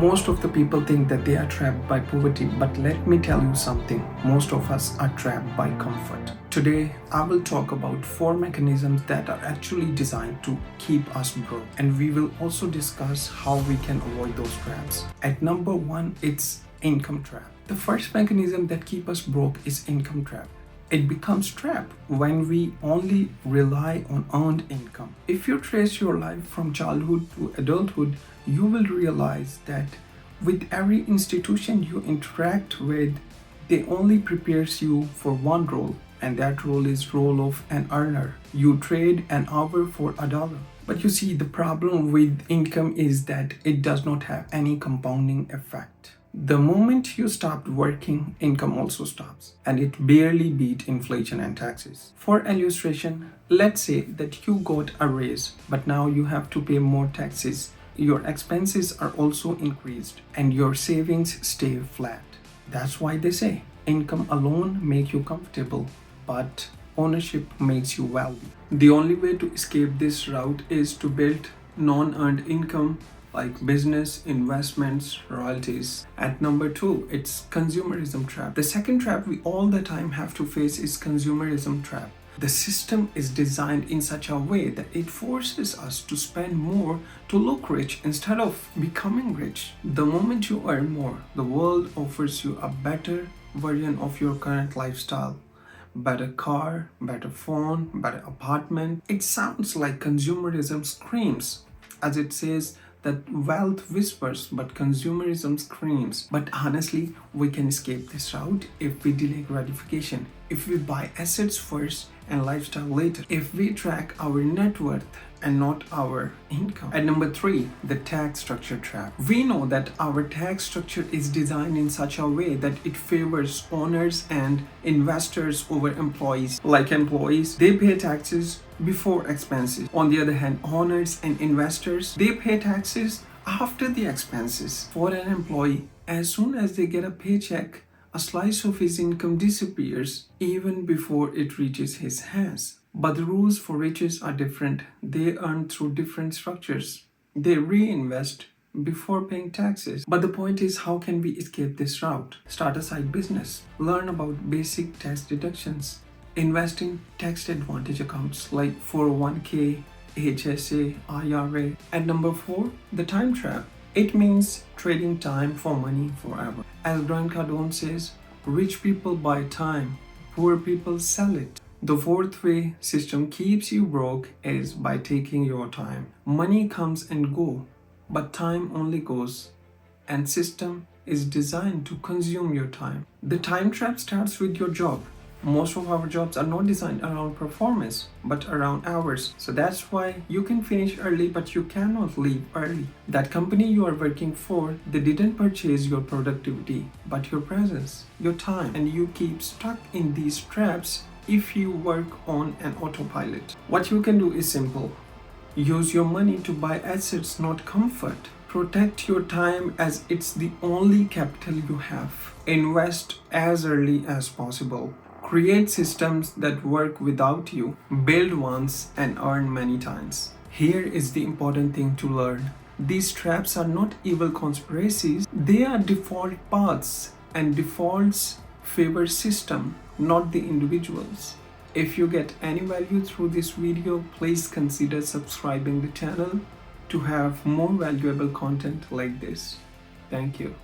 Most of the people think that they are trapped by poverty, but let me tell you something. Most of us are trapped by comfort. Today, I will talk about 4 mechanisms that are actually designed to keep us broke. And we will also discuss how we can avoid those traps. At number 1, it's income trap. The first mechanism that keeps us broke is income trap. It becomes trap when we only rely on earned income. If you trace your life from childhood to adulthood, you will realize that with every institution you interact with, they only prepares you for one role, and that role is role of an earner. You trade an hour for $1. But you see, the problem with income is that it does not have any compounding effect. The moment you stop working, income also stops, and it barely beat inflation and taxes. For illustration, let's say that you got a raise, but now you have to pay more taxes. Your expenses are also increased, and your savings stay flat. That's why they say income alone makes you comfortable, but ownership makes you wealthy. The only way to escape this route is to build non-earned income like business, investments, royalties. At number 2, it's consumerism trap. The second trap we all the time have to face is consumerism trap. The system is designed in such a way that it forces us to spend more to look rich instead of becoming rich. The moment you earn more, the world offers you a better version of your current lifestyle. Better car, better phone, better apartment. It sounds like consumerism screams, as it says that wealth whispers, but consumerism screams. But honestly, we can escape this route if we delay gratification, if we buy assets first and lifestyle later, if we track our net worth and not our income. At number 3, the tax structure trap. We know that our tax structure is designed in such a way that it favors owners and investors over employees. Like employees, they pay taxes before expenses. On the other hand, owners and investors, they pay taxes after the expenses. For an employee, as soon as they get a paycheck, a slice of his income disappears even before it reaches his hands. But the rules for riches are different. They earn through different structures. They reinvest before paying taxes. But the point is, how can we escape this route? Start a side business. Learn about basic tax deductions. Invest in tax advantage accounts like 401k, HSA, IRA. At number 4, the time trap. It means trading time for money forever. As Grant Cardone says, rich people buy time, poor people sell it. The 4th way system keeps you broke is by taking your time. Money comes and go, but time only goes, and system is designed to consume your time. The time trap starts with your job. Most of our jobs are not designed around performance, but around hours. So that's why you can finish early, but you cannot leave early. That company you are working for, they didn't purchase your productivity, but your presence, your time, and you keep stuck in these traps if you work on an autopilot. What you can do is simple. Use your money to buy assets, not comfort. Protect your time as it's the only capital you have. Invest as early as possible. Create systems that work without you. Build once and earn many times. Here is the important thing to learn. These traps are not evil conspiracies. They are default paths, and defaults favor system, not the individuals. If you get any value through this video, please consider subscribing the channel to have more valuable content like this. Thank you.